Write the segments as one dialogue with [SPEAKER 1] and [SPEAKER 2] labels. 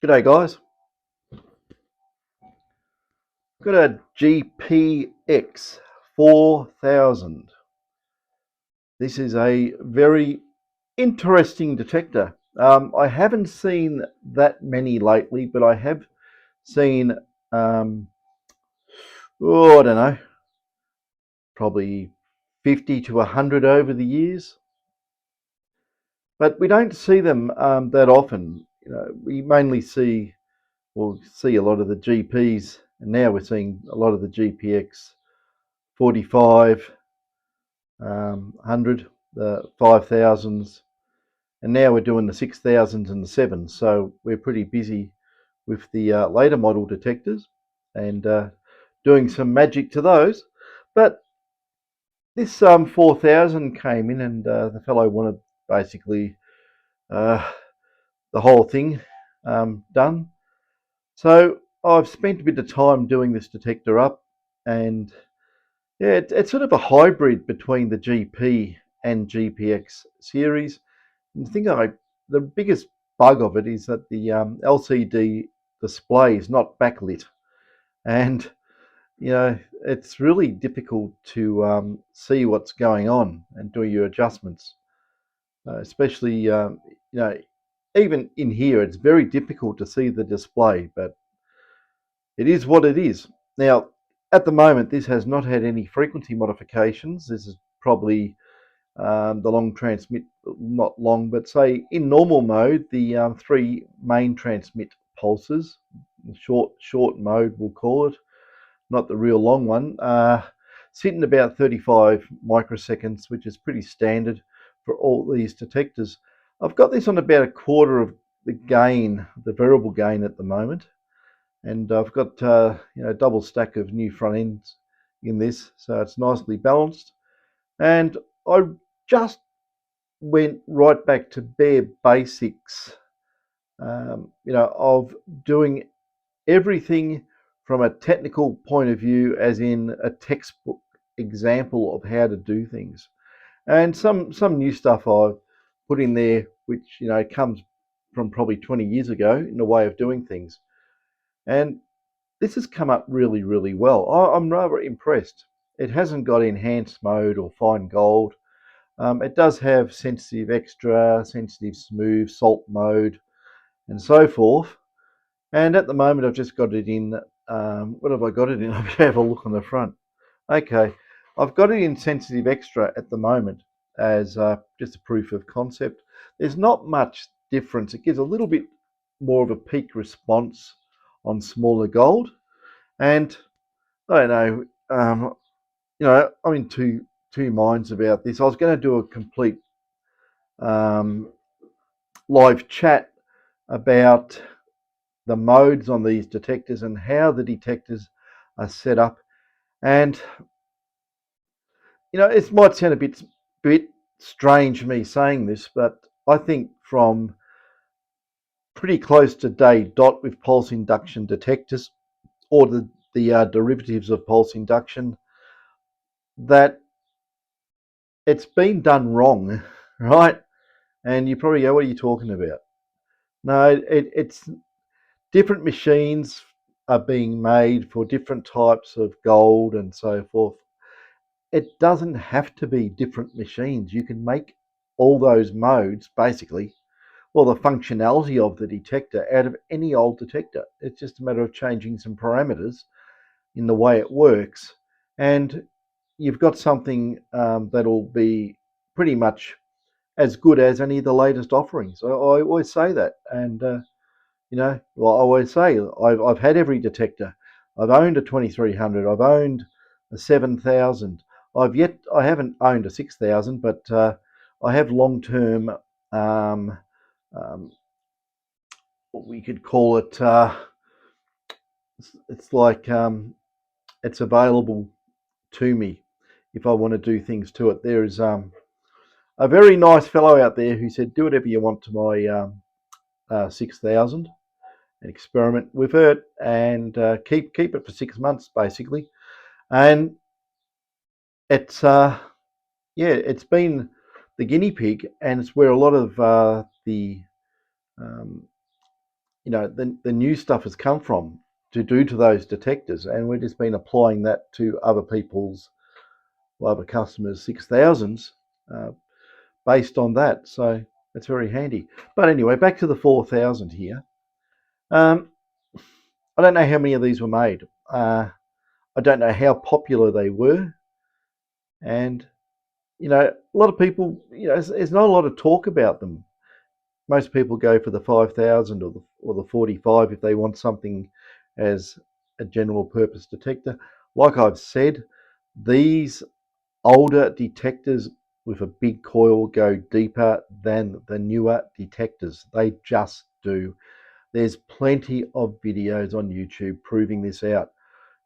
[SPEAKER 1] G'day guys, got a GPX 4000. This is a very interesting detector. I haven't seen that many lately, but I have seen, um, I don't know, probably 50 to 100 over the years. But we don't see them that often. We mainly we'll see a lot of the GPs, and now we're seeing a lot of the GPX 45, 100, the 5000s, and now we're doing the 6000s and the 7s. So we're pretty busy with the later model detectors and doing some magic to those. But this 4000 came in, and the fellow wanted basically uh, the whole thing done. So I've spent a bit of time doing this detector up, and yeah, it's sort of a hybrid between the GP and GPX series. And the biggest bug of it is that the LCD display is not backlit, and it's really difficult to see what's going on and do your adjustments. Especially, even in here, it's very difficult to see the display, but it is what it is. Now, at the moment, this has not had any frequency modifications. This is probably the long transmit, not long, but say in normal mode, the three main transmit pulses, short mode we'll call it, not the real long one, sitting about 35 microseconds, which is pretty standard for all these detectors. I've got this on about a quarter of the gain, the variable gain at the moment, and I've got a double stack of new front ends in this, so it's nicely balanced. And I just went right back to bare basics, of doing everything from a technical point of view, as in a textbook example of how to do things, and some new stuff I've put in there, which comes from probably 20 years ago in the way of doing things, and this has come up really, really well. I'm rather impressed. It hasn't got enhanced mode or fine gold. It does have sensitive extra, sensitive smooth, salt mode, and so forth. And at the moment, I've just got it in. What have I got it in? I'll have a look on the front. Okay, I've got it in sensitive extra at the moment as just a proof of concept. There's not much difference. It gives a little bit more of a peak response on smaller gold, and I don't know. I'm in two minds about this. I was going to do a complete um, live chat about the modes on these detectors and how the detectors are set up. And it might sound a bit strange me saying this, but I think from pretty close to day dot with pulse induction detectors, or the derivatives of pulse induction, that it's been done wrong, right? And you probably go, "What are you talking about?" No, it's different machines are being made for different types of gold and so forth. It doesn't have to be different machines. You can make all those modes basically, well, the functionality of the detector out of any old detector. It's just a matter of changing some parameters in the way it works, and you've got something that'll be pretty much as good as any of the latest offerings. I always say that, and well, I always say I've had every detector. I've owned a 2300. I've owned a 7000. I haven't owned a 6000, but I have long term. Um, um, what we could call it. It's like it's available to me if I want to do things to it. There is a very nice fellow out there who said, "Do whatever you want to my 6000." And experiment with it, and keep it for 6 months basically. And it's it's been the guinea pig, and it's where a lot of the um, the new stuff has come from to do to those detectors, and we've just been applying that to other customers' 6000s based on that. So it's very handy. But anyway, back to the 4000 here. Um, I don't know how many of these were made. I don't know how popular they were, and a lot of people, there's not a lot of talk about them. Most people go for the 5000 or the 45 if they want something as a general purpose detector. Like I've said, these older detectors with a big coil go deeper than the newer detectors. They just do. There's plenty of videos on YouTube proving this out.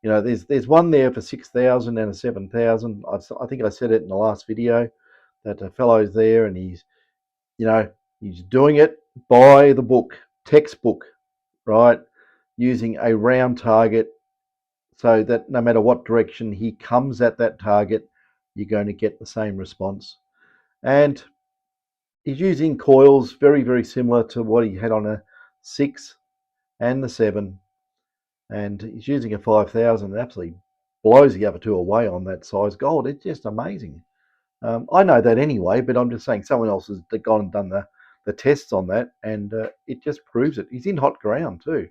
[SPEAKER 1] There's one there for 6000 and a 7000. I think I said it in the last video that a fellow's there and you know, he's doing it by the book, textbook, right? Using a round target so that no matter what direction he comes at that target, you're going to get the same response. And he's using coils very, very similar to what he had on a 6 and the 7. And he's using a 5000. It absolutely blows the other two away on that size gold. It's just amazing. I know that anyway, but I'm just saying someone else has gone and done the tests on that, and it just proves it. He's in hot ground too,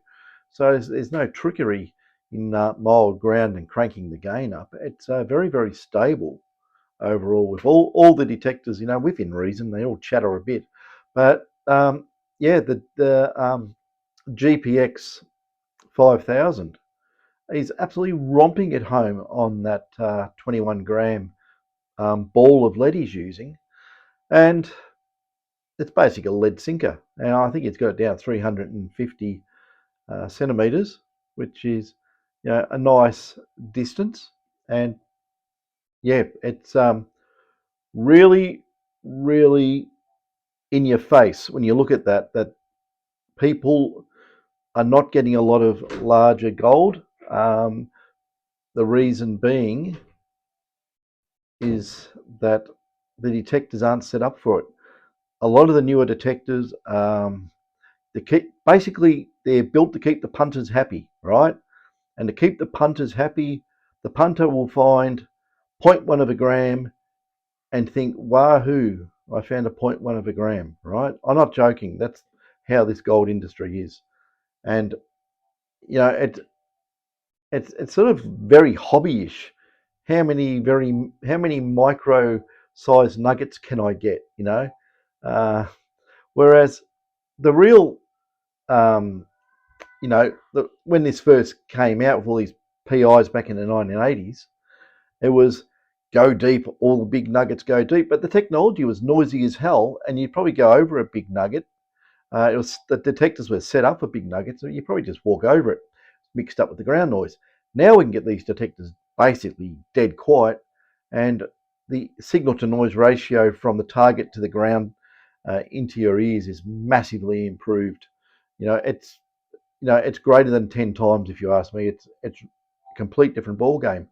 [SPEAKER 1] so there's no trickery in mild ground and cranking the gain up. It's very, very stable overall with all the detectors. Within reason, they all chatter a bit, but yeah, the GPX 5000 is absolutely romping at home on that 21 gram ball of lead he's using, and it's basically a lead sinker. And I think it's got it down 350 centimeters, which is a nice distance. And yeah, it's really, really in your face when you look at that people are not getting a lot of larger gold. The reason being is that the detectors aren't set up for it. A lot of the newer detectors, they're built to keep the punters happy, right? And to keep the punters happy, the punter will find zero point 0.1 of a gram and think, wahoo, I found a 0.1 of a gram, right? I'm not joking. That's how this gold industry is. And, it's sort of very hobbyish. How many micro sized nuggets can I get, Uh, whereas the real, um, when this first came out with all these PIs back in the 1980s, it was go deep, all the big nuggets go deep, but the technology was noisy as hell, and you'd probably go over a big nugget. The detectors were set up for big nuggets, so you probably just walk over it, mixed up with the ground noise. Now we can get these detectors basically dead quiet, and the signal to noise ratio from the target to the ground into your ears is massively improved. It's greater than 10 times if you ask me. It's a complete different ball game.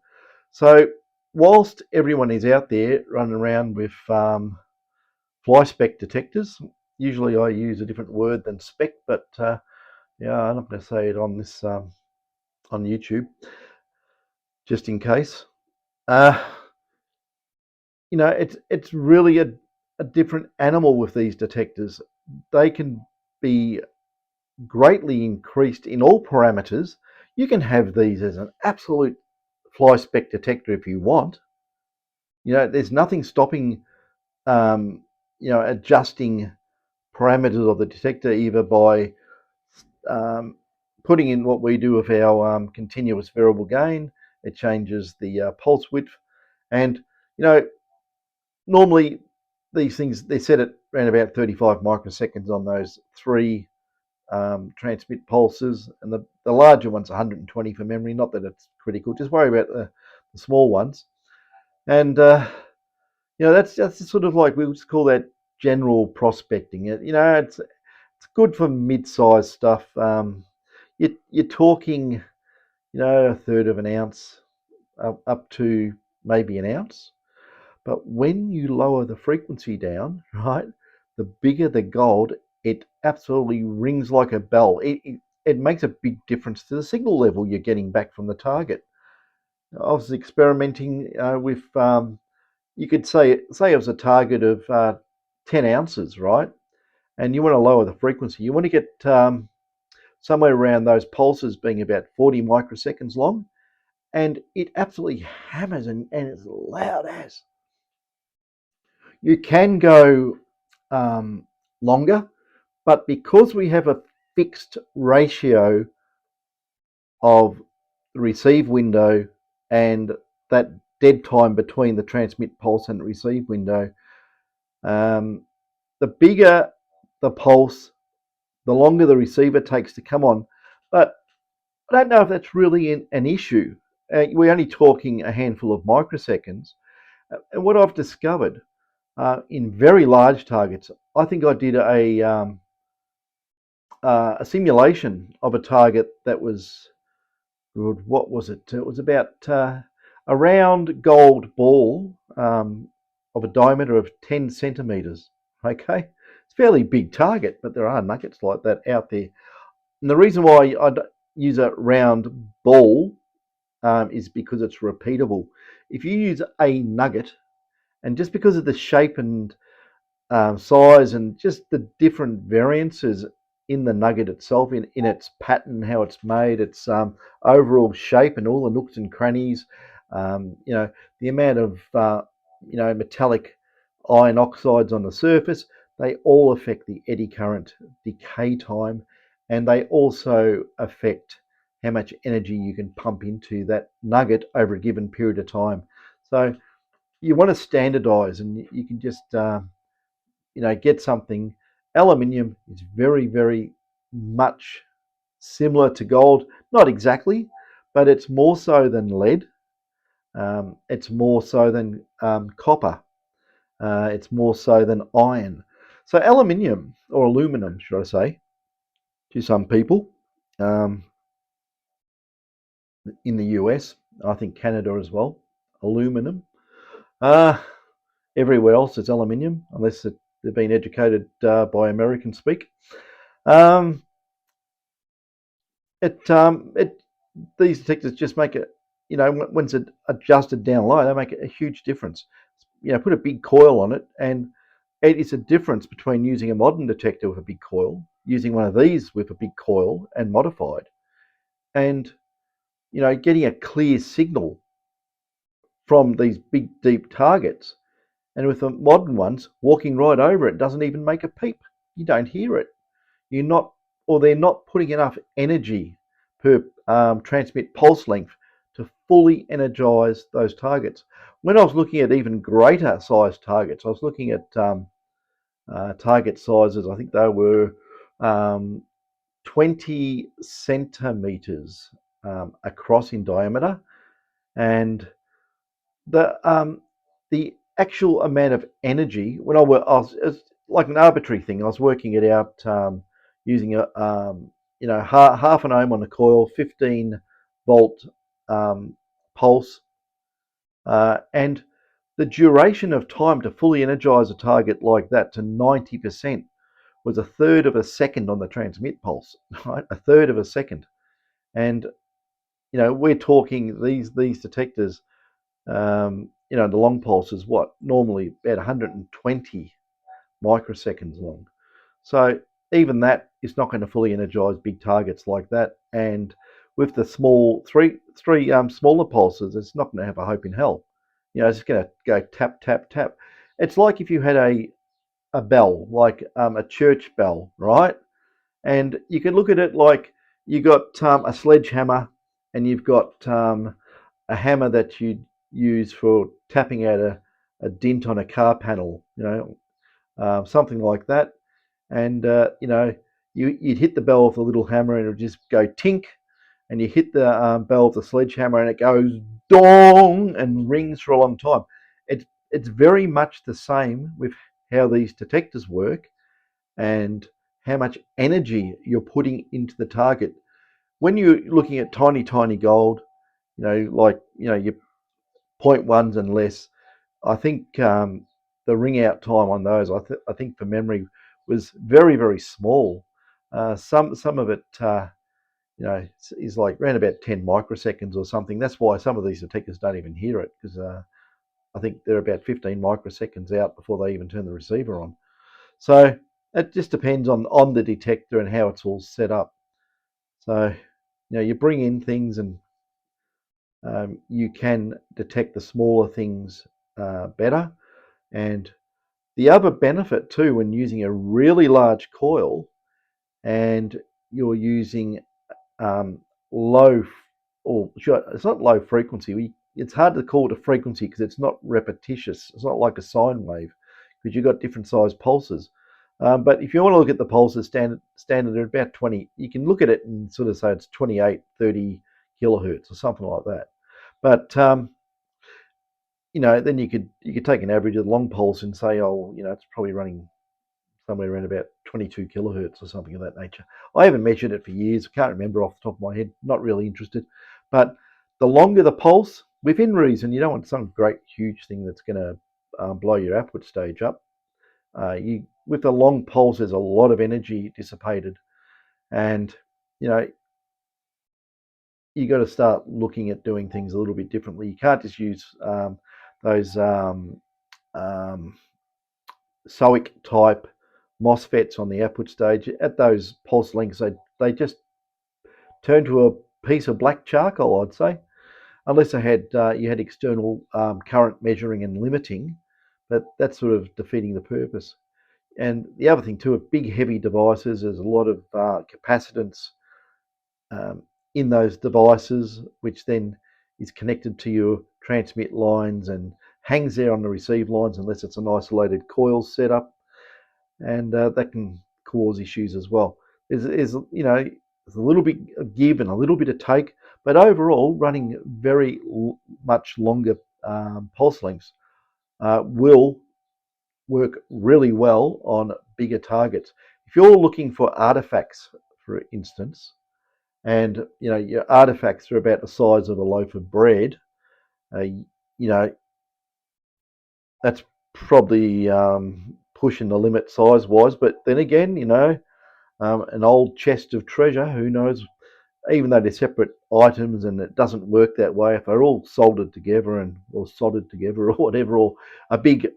[SPEAKER 1] So whilst everyone is out there running around with fly spec detectors, usually I use a different word than spec, but yeah, I'm not going to say it on this on YouTube, just in case. Uh, it's really a different animal with these detectors. They can be greatly increased in all parameters. You can have these as an absolute fly spec detector if you want. There's nothing stopping adjusting parameters of the detector either by um, putting in what we do with our continuous variable gain. It changes the pulse width, and normally these things they're set at around about 35 microseconds on those three transmit pulses, and the larger one's 120 for memory. Not that it's critical, just worry about the small ones. And that's sort of like we would call that general prospecting. It's good for mid-sized stuff. You're talking, a third of an ounce up to maybe an ounce. But when you lower the frequency down, right, the bigger the gold, it absolutely rings like a bell. It makes a big difference to the signal level you're getting back from the target. I was experimenting with, you could say it was a target of 10 ounces, right? And you want to lower the frequency. You want to get somewhere around those pulses being about 40 microseconds long, and it absolutely hammers and it's loud as. You can go longer, but because we have a fixed ratio of the receive window and that dead time between the transmit pulse and the receive window, um, the bigger the pulse, the longer the receiver takes to come on. But I don't know if that's really an issue. We're only talking a handful of microseconds. And what I've discovered in very large targets, I think I did a simulation of a target that was, what was it? It was about a round gold ball of a diameter of 10 centimeters. Okay, it's a fairly big target, but there are nuggets like that out there. And the reason why I use a round ball is because it's repeatable. If you use a nugget, and just because of the shape and size and just the different variances in the nugget itself, in its pattern, how it's made, its overall shape, and all the nooks and crannies. The amount of metallic iron oxides on the surface. They all affect the eddy current decay time, and they also affect how much energy you can pump into that nugget over a given period of time. So you want to standardize, and you can just get something. Aluminium is very, very much similar to gold, not exactly, but it's more so than lead. It's more so than copper. It's more so than iron. So aluminium, or aluminum, should I say, to some people, um, in the US, I think Canada as well, aluminum. Uh, Everywhere else it's aluminium, unless they've been educated by American speak. Um, it These detectors just make it, when it's adjusted down low, they make a huge difference. Put a big coil on it, and it is a difference between using a modern detector with a big coil, using one of these with a big coil and modified, and getting a clear signal from these big deep targets. And with the modern ones, walking right over it doesn't even make a peep. You don't hear it. You're not, or they're not putting enough energy per transmit pulse length to fully energize those targets. When I was looking at even greater size targets, I was looking at target sizes. I think they were um, 20 centimeters across in diameter, and the actual amount of energy when I was, it's like an arbitrary thing. I was working it out using a half an ohm on the coil, 15-volt pulse, and the duration of time to fully energize a target like that to 90% was a third of a second on the transmit pulse, right? A third of a second, and we're talking these detectors. The long pulse is what normally about 120 microseconds long. So even that is not going to fully energize big targets like that. And with the small three smaller pulses, it's not going to have a hope in hell. It's just going to go tap tap tap. It's like if you had a bell, like a church bell, right? And you can look at it like you got a sledgehammer, and you've got a hammer that you use for tapping out a dent on a car panel, something like that. And you'd hit the bell with a little hammer, and it would just go tink, and you hit the bell with the sledgehammer, and it goes dong and rings for a long time. It's very much the same with how these detectors work and how much energy you're putting into the target. When you're looking at tiny, tiny gold, your point ones and less, I think the ring out time on those, I think for memory, was very, very small. Some of it, is like around about 10 microseconds or something. That's why some of these detectors don't even hear it, because I think they're about 15 microseconds out before they even turn the receiver on. So it just depends on the detector and how it's all set up. So, you bring in things and you can detect the smaller things better. And the other benefit too, when using a really large coil and you're using um, low, or it's not low frequency. It's hard to call it a frequency because it's not repetitious. It's not like a sine wave because you've got different size pulses. But if you want to look at the pulses, standard are about 20. You can look at it and sort of say it's 28, 30 kilohertz or something like that. But then you could take an average of the long pulse and say, oh, it's probably running somewhere around about 22 kilohertz or something of that nature. I haven't measured it for years. I can't remember off the top of my head. Not really interested. But the longer the pulse, within reason, you don't want some great huge thing that's going to blow your output stage up. With a long pulse, there's a lot of energy dissipated, and you know you got to start looking at doing things a little bit differently. You can't just use those SOIC type MOSFETs on the output stage. At those pulse lengths, they just turn to a piece of black charcoal, I'd say, unless you had external current measuring and limiting, but that's sort of defeating the purpose. And the other thing too, of big heavy devices, there's a lot of capacitance um, in those devices, which then is connected to your transmit lines and hangs there on the receive lines unless it's an isolated coil setup, and that can cause issues as well. There's a little bit of give and a little bit of take, but overall, running very much longer pulse lengths will work really well on bigger targets. If you're looking for artifacts, for instance, and your artifacts are about the size of a loaf of bread, you know that's probably pushing the limit size wise. But then again, an old chest of treasure, who knows? Even though they're separate items and it doesn't work that way, if they're all soldered together or soldered together or whatever, or a big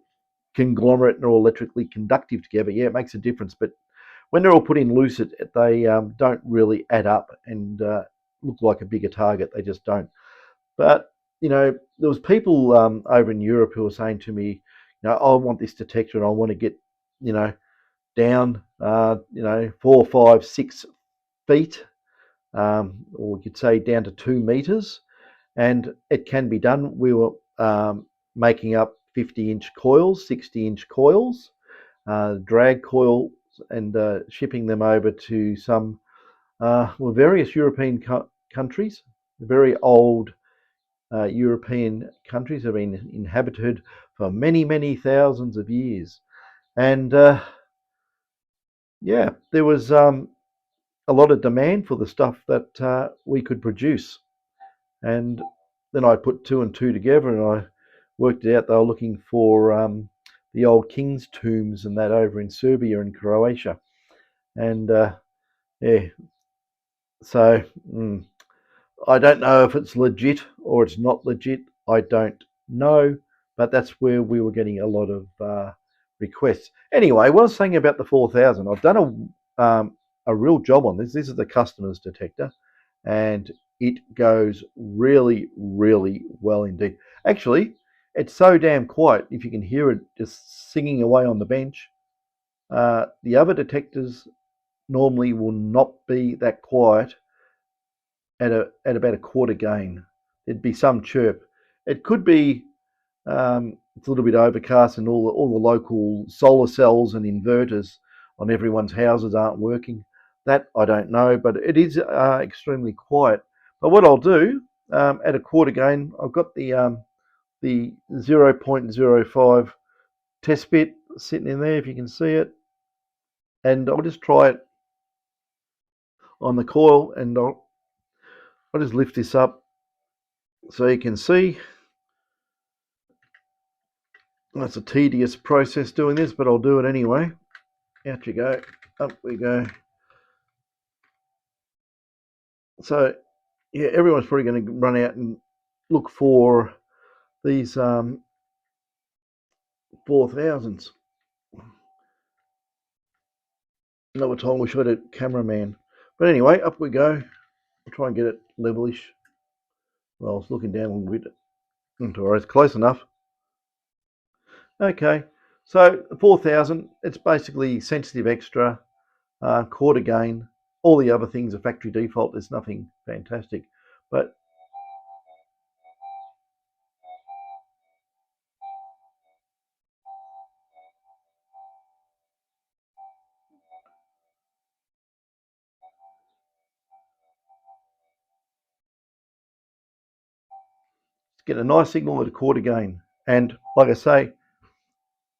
[SPEAKER 1] conglomerate and are all electrically conductive together, yeah, it makes a difference. But when they're all put in loose, they don't really add up and look like a bigger target. They just don't. But there was people over in Europe who were saying to me, I want this detector and I want to get, down, 4, 5, 6 feet, or you could say down to 2 meters, and it can be done. We were making up 50-inch coils, 60-inch coils, drag coils, and shipping them over to some various European countries, very old European countries have been inhabited for many, many thousands of years. And yeah, there was a lot of demand for the stuff that we could produce. And then I put two and two together and I worked it out. They were looking for the old king's tombs and that over in Serbia and Croatia. And yeah, so I don't know if it's legit or it's not legit. I don't know, but that's where we were getting a lot of requests. Anyway, what I was saying about the 4000, I've done a real job on this. This is the customer's detector, and it goes really, really well indeed. Actually, it's so damn quiet. If you can hear it just singing away on the bench, the other detectors normally will not be that quiet at about a quarter gain. There'd be some chirp. It could be it's a little bit overcast and all the local solar cells and inverters on everyone's houses aren't working. That I don't know, but it is extremely quiet. But what I'll do at a quarter gain, I've got the 0.05 test bit sitting in there, if you can see it, and I'll just try it on the coil, and I'll just lift this up so you can see. That's a tedious process doing this, but I'll do it anyway. Out you go. Up we go. So yeah, everyone's probably going to run out and look for these 4000s. Another time we shot a cameraman. But anyway, up we go. I'll try and get it levelish. Well, I was looking down a little bit. It's close enough. Okay, so the 4000, it's basically sensitive extra, quarter gain. All the other things are factory default. There's nothing fantastic, but get a nice signal at a quarter gain. And like I say,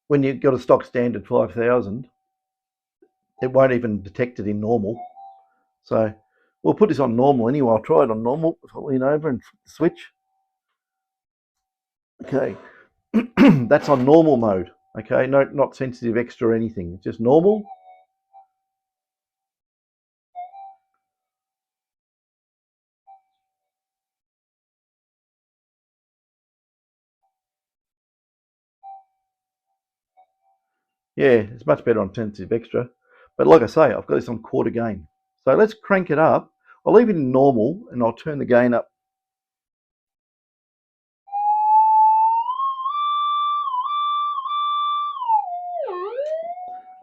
[SPEAKER 1] when you've got a stock standard 5000, it won't even detect it in normal. So we'll put this on normal anyway. I'll try it on normal if I lean over and switch. Okay, that's on normal mode. Okay, no, not sensitive extra or anything, just normal. Yeah, it's much better on sensitive extra. But like I say, I've got this on quarter gain. So let's crank it up. I'll leave it in normal and I'll turn the gain up.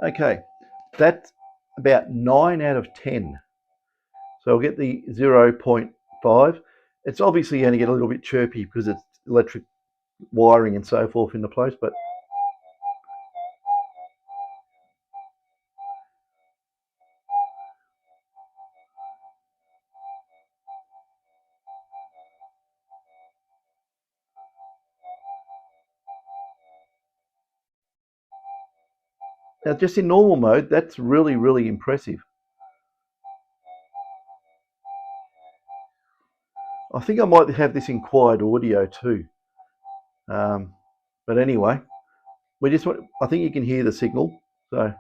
[SPEAKER 1] Okay, that's about 9 out of 10. So I'll get the 0.5. It's obviously going to get a little bit chirpy because it's electric wiring and so forth into place, but now just in normal mode, that's really, really impressive. I think I might have this in quiet audio too. But anyway, I think you can hear the signal. So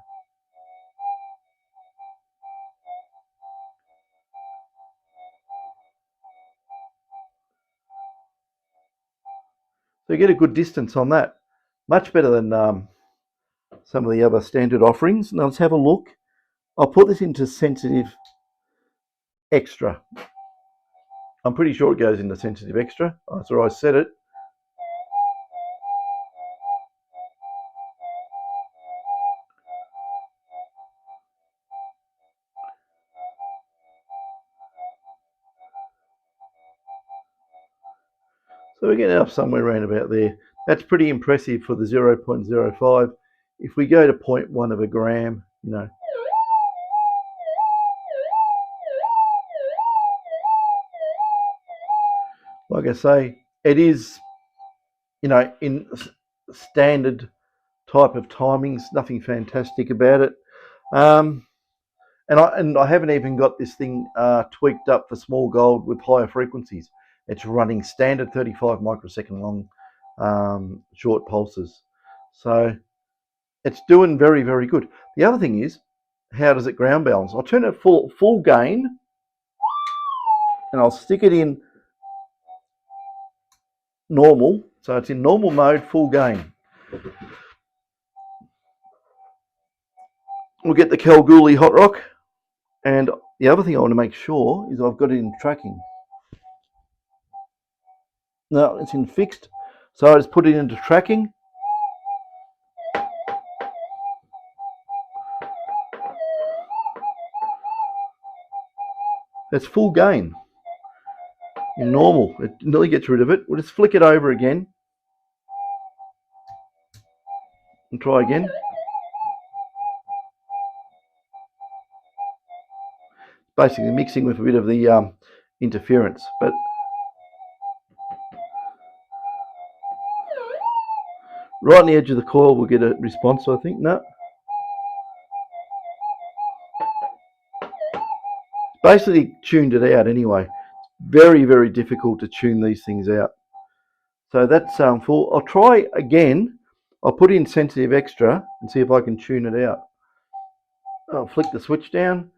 [SPEAKER 1] you get a good distance on that. Much better than some of the other standard offerings. Now let's have a look. I'll put this into sensitive extra. I'm pretty sure it goes into sensitive extra. That's where I set it. So we're getting up somewhere around about there. That's pretty impressive for the 0.05. If we go to 0.1 of a gram, like I say, it is, in standard type of timings, nothing fantastic about it. And I haven't even got this thing tweaked up for small gold with higher frequencies. It's running standard 35 microsecond long short pulses. So it's doing very, very good. The other thing is, how does it ground balance? I'll turn it full gain and I'll stick it in normal. So it's in normal mode, full gain. We'll get the Kalgoorlie hot rock. And the other thing I want to make sure is I've got it in tracking. No, it's in fixed. So I just put it into tracking. It's full gain in normal. It nearly gets rid of it. We'll just flick it over again and try again. Basically mixing with a bit of the interference, but right on the edge of the coil we'll get a response, I think. No. Basically tuned it out anyway. Very, very difficult to tune these things out. So that's full. I'll try again. I'll put in sensitive extra and see if I can tune it out. I'll flick the switch down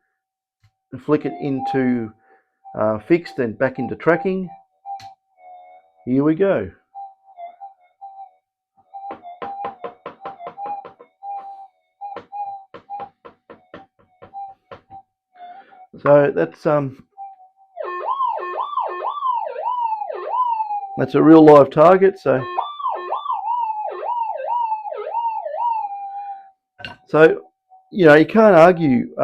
[SPEAKER 1] and flick it into fixed and back into tracking. Here we go. So that's a real live target. So you know, you can't argue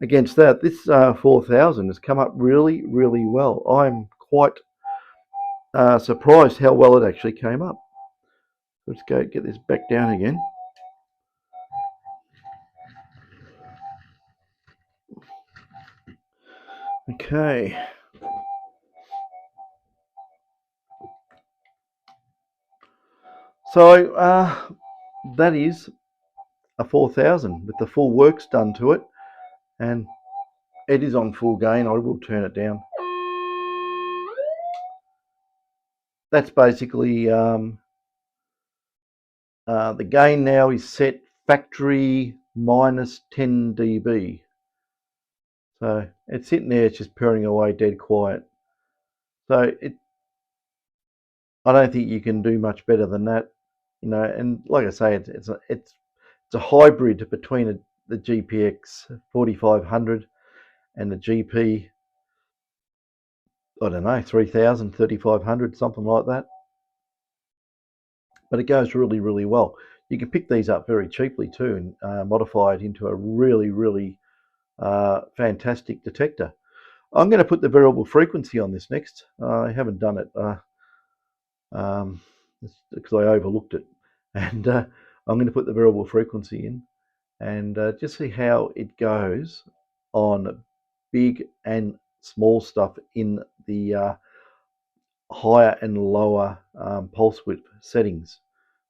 [SPEAKER 1] against that. This 4000 has come up really, really well. I'm quite surprised how well it actually came up. Let's go get this back down again. Okay. So that is a 4000 with the full works done to it, and it is on full gain. I will turn it down. That's basically the gain now is set factory minus 10 dB. So it's sitting there, it's just purring away dead quiet. So I don't think you can do much better than that, you know. And like I say, it's a hybrid between the GPX 4500 and the GP, I don't know, 3000, 3500, something like that. But it goes really, really well. You can pick these up very cheaply too and modify it into a really, really fantastic detector. I'm going to put the variable frequency on this next. I haven't done it because I overlooked it. And I'm going to put the variable frequency in and just see how it goes on big and small stuff in the higher and lower pulse width settings,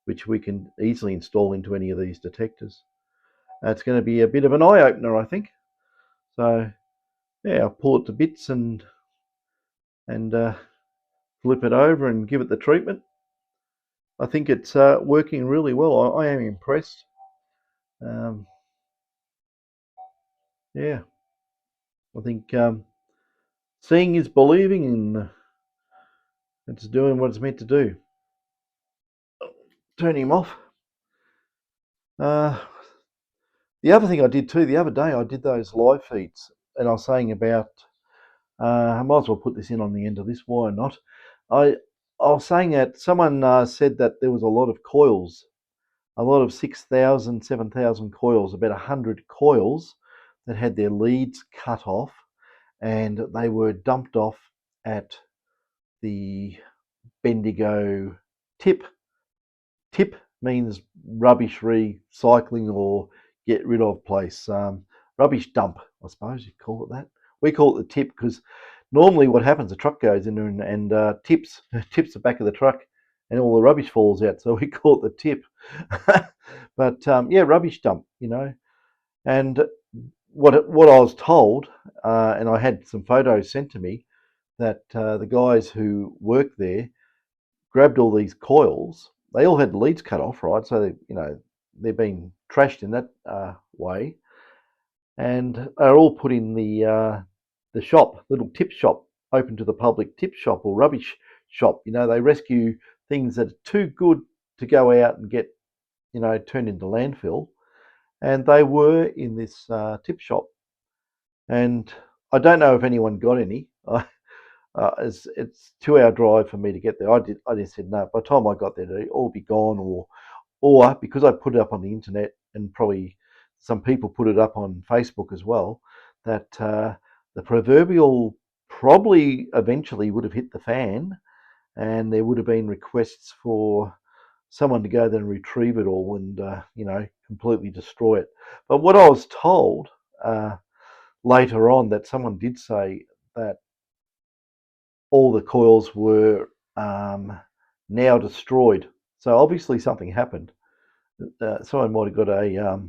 [SPEAKER 1] which we can easily install into any of these detectors. It's going to be a bit of an eye-opener, I think. So yeah, I'll pull it to bits and flip it over and give it the treatment. I think it's working really well. I am impressed. Yeah, I think seeing is believing, and it's doing what it's meant to do. Turn him off. The other thing I did too, the other day I did those live feeds, and I was saying about, I might as well put this in on the end of this, why not? I was saying that someone said that there was a lot of coils, a lot of 6,000, 7,000 coils, about 100 coils that had their leads cut off, and they were dumped off at the Bendigo tip. Tip means rubbish recycling or get rid of place. Rubbish dump, I suppose you'd call it that. We call it the tip because normally what happens, the truck goes in and tips the back of the truck and all the rubbish falls out. So we call it the tip. But yeah, rubbish dump, you know. And what I was told, and I had some photos sent to me, that the guys who work there grabbed all these coils. They all had the leads cut off, right? So you know they're being trashed in that way, and are all put in the shop, little tip shop, open to the public, tip shop or rubbish shop. You know, they rescue things that are too good to go out and get, you know, turned into landfill, and they were in this tip shop. And I don't know if anyone got any. It's 2 hour drive for me to get there. I just said no. By the time I got there, they'd all be gone, or because I put it up on the internet, and probably some people put it up on Facebook as well, that the proverbial probably eventually would have hit the fan, and there would have been requests for someone to go there and retrieve it all and you know, completely destroy it. But what I was told later on, that someone did say that all the coils were now destroyed. So obviously something happened. Someone might have got a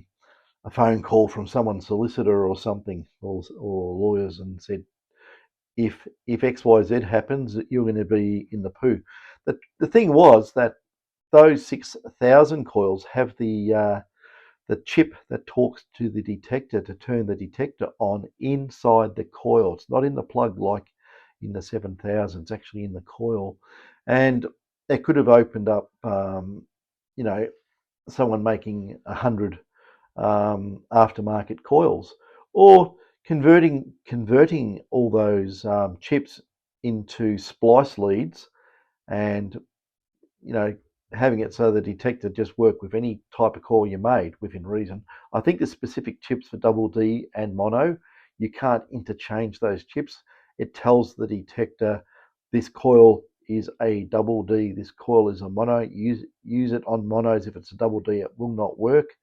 [SPEAKER 1] phone call from someone's solicitor or something, or lawyers, and said, if XYZ happens, you're going to be in the poo. The thing was that those 6,000 coils have the the chip that talks to the detector to turn the detector on inside the coil. It's not in the plug like in the 7000. It's actually in the coil, and it could have opened up, you know, someone making 100 aftermarket coils, or converting all those chips into splice leads, and you know, having it so the detector just work with any type of coil you made within reason. I think the specific chips for double D and mono, you can't interchange those chips. It tells the detector this coil is a double D, this coil is a mono. Use it on monos. If it's a double D, it will not work.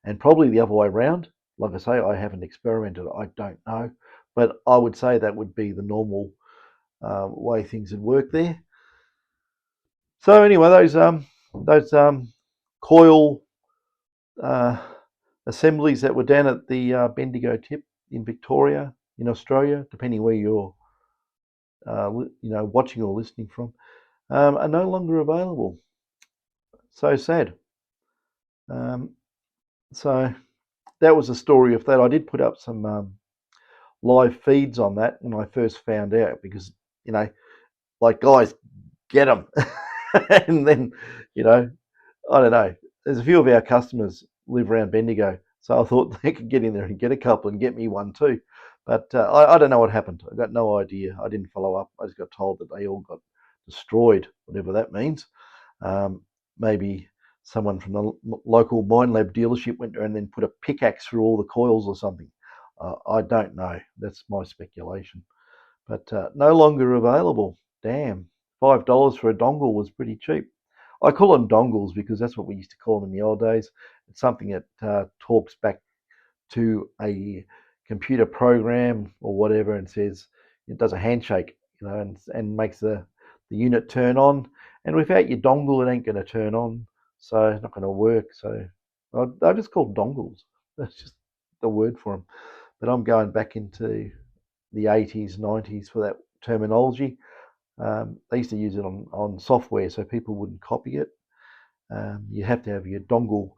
[SPEAKER 1] And probably the other way around. Like I say, I haven't experimented. I don't know, but I would say that would be the normal way things would work there. So anyway, those coil uh, assemblies that were down at the Bendigo tip in Victoria, in Australia, depending where you're watching or listening from, are no longer available. So sad. Um, so that was the story of that. I did put up some live feeds on that when I first found out, because like, guys, get them. And then I don't know. There's a few of our customers live around Bendigo, so I thought they could get in there and get a couple and get me one too. But I don't know what happened. I got no idea. I didn't follow up. I just got told that they all got destroyed, whatever that means. Maybe someone from the local Minelab dealership went there and then put a pickaxe through all the coils or something. I don't know. That's my speculation. But no longer available. Damn, $5 for a dongle was pretty cheap. I call them dongles because that's what we used to call them in the old days. It's something that talks back to a computer program or whatever and says it does a handshake, and makes the unit turn on. And without your dongle, it ain't going to turn on, so it's not going to work. So I just call dongles. That's just the word for them. But I'm going back into the 80s, 90s for that terminology. They used to use it on software so people wouldn't copy it. You have to have your dongle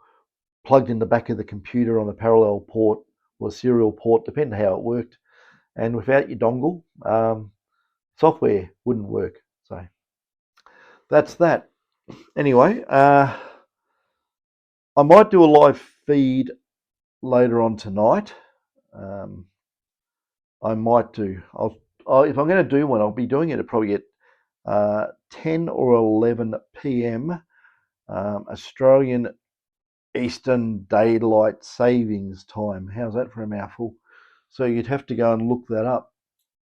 [SPEAKER 1] plugged in the back of the computer on a parallel port or a serial port, depending how it worked. And without your dongle, software wouldn't work. So that's that. Anyway, I might do a live feed later on tonight. I might do. If I'm going to do one, I'll be doing it at probably at 10 or 11 p.m. Australian Eastern Daylight Savings Time. How's that for a mouthful? So you'd have to go and look that up,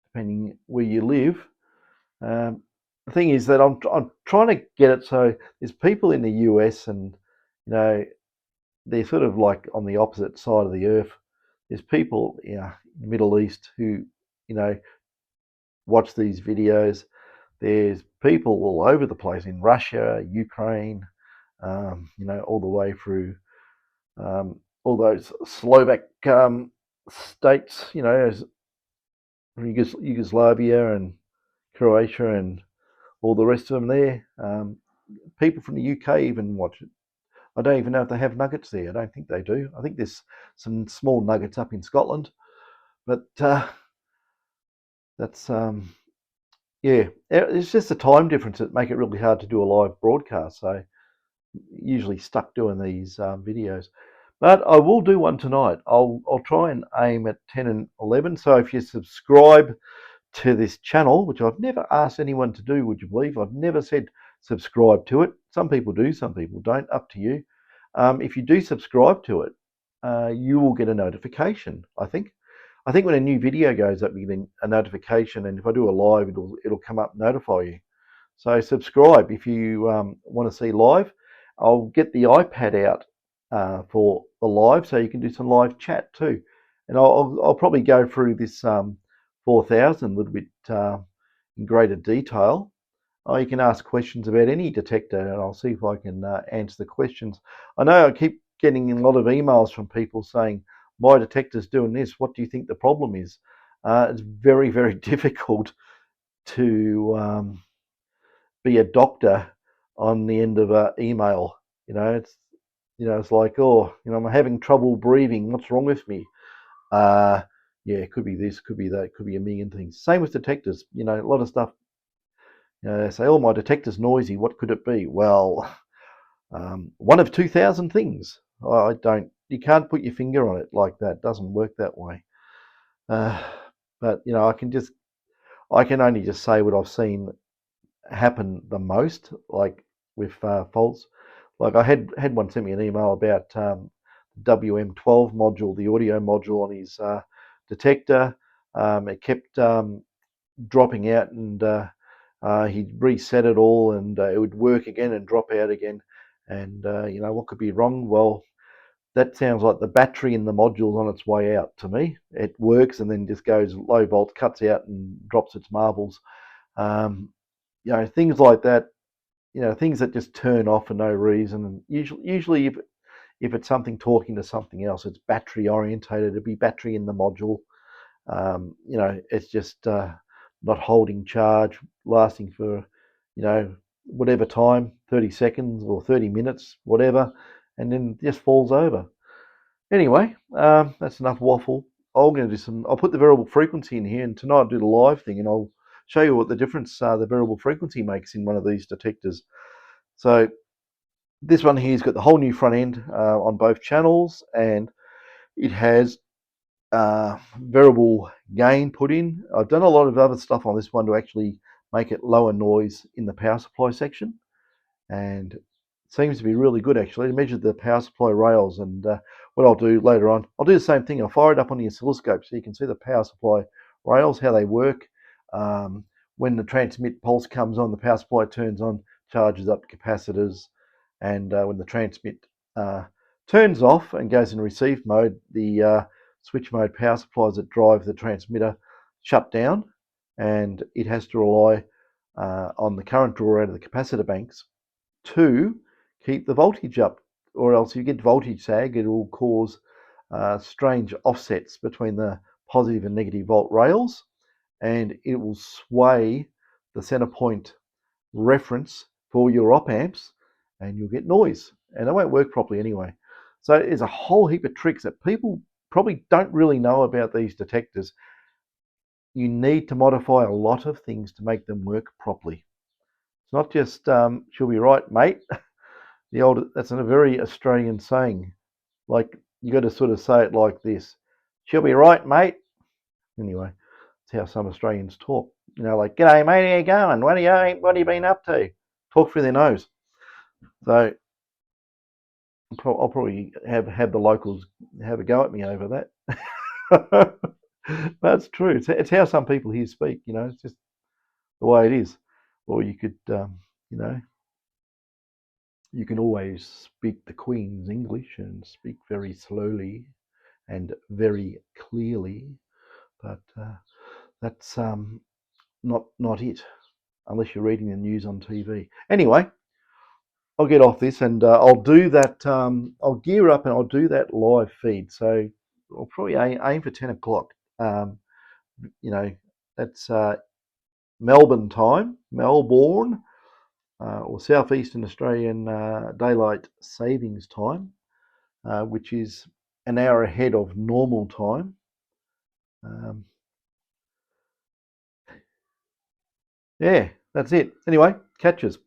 [SPEAKER 1] depending where you live. The thing is that I'm trying to get it so there's people in the US, and they're sort of like on the opposite side of the earth. There's people in the Middle East who watch these videos. There's people all over the place in Russia, Ukraine, all the way through all those Slovak states, Yugoslavia and Croatia and all the rest of them there. People from the UK even watch it. I don't even know if they have nuggets there. I don't think they do. I think there's some small nuggets up in Scotland, but that's yeah. It's just the time difference that make it really hard to do a live broadcast. So usually stuck doing these videos. But I will do one tonight. I'll try and aim at 10 and 11. So if you subscribe to this channel, which I've never asked anyone to do, would you believe? I've never said subscribe to it. Some people do, some people don't. Up to you. If you do subscribe to it, you will get a notification. I think when a new video goes up, you get a notification, and if I do a live, it'll come up, notify you. So subscribe if you want to see live. I'll get the iPad out for the live, so you can do some live chat too. And I'll probably go through this 4000 a little bit in greater detail. You can ask questions about any detector, and I'll see if I can answer the questions. I know I keep getting a lot of emails from people saying, my detector's doing this. What do you think the problem is? It's very, very difficult to be a doctor on the end of an email. It's it's like, oh, I'm having trouble breathing. What's wrong with me? Uh, yeah, it could be this, could be that, could be a million things. Same with detectors. A lot of stuff. They say, oh, my detector's noisy. What could it be? Well, one of 2,000 things. You can't put your finger on it like that. It doesn't work that way. But I can only just say what I've seen happen the most, like with faults. Like I had one sent me an email about WM12 module, the audio module on his detector. It kept dropping out, and he'd reset it all, and it would work again and drop out again. And what could be wrong? Well, that sounds like the battery in the module's on its way out to me. It works and then just goes low volt, cuts out and drops its marbles. Um, things like that. Things that just turn off for no reason. And usually if it's something talking to something else, it's battery orientated. It'd be battery in the module. It's just not holding charge, lasting for, whatever time, 30 seconds or 30 minutes, whatever, and then just falls over. Anyway, that's enough waffle. I'll put the variable frequency in here, and tonight I'll do the live thing, and I'll show you what the difference the variable frequency makes in one of these detectors. So this one here's got the whole new front end on both channels, and it has variable gain put in. I've done a lot of other stuff on this one to actually make it lower noise in the power supply section, and it seems to be really good actually. To measure the power supply rails, and what I'll do later on, I'll do the same thing. I'll fire it up on the oscilloscope so you can see the power supply rails, how they work. When the transmit pulse comes on, the power supply turns on, charges up capacitors, and when the transmit turns off and goes in receive mode, the switch mode power supplies that drive the transmitter shut down, and it has to rely on the current draw out of the capacitor banks to keep the voltage up, or else you get voltage sag. It will cause strange offsets between the positive and negative volt rails, and it will sway the center point reference for your op amps, and you'll get noise, and they won't work properly anyway. So there's a whole heap of tricks that people probably don't really know about these detectors. You need to modify a lot of things to make them work properly. It's not just she'll be right, mate. That's a very Australian saying. Like, you got to sort of say it like this: she'll be right, mate. Anyway, that's how some Australians talk. Like, g'day, mate, how you going? What have you been up to? Talk through their nose. So I'll probably have the locals have a go at me over that. That's true. It's how some people here speak. It's just the way it is. Or you could, you can always speak the Queen's English and speak very slowly and very clearly, but that's not it, unless you're reading the news on TV. Anyway, I'll get off this, and I'll do that. I'll gear up and I'll do that live feed. So I'll probably aim for 10 o'clock. That's Melbourne time, Melbourne, or Southeastern Australian daylight savings time, which is an hour ahead of normal time. Yeah, that's it. Anyway, catches.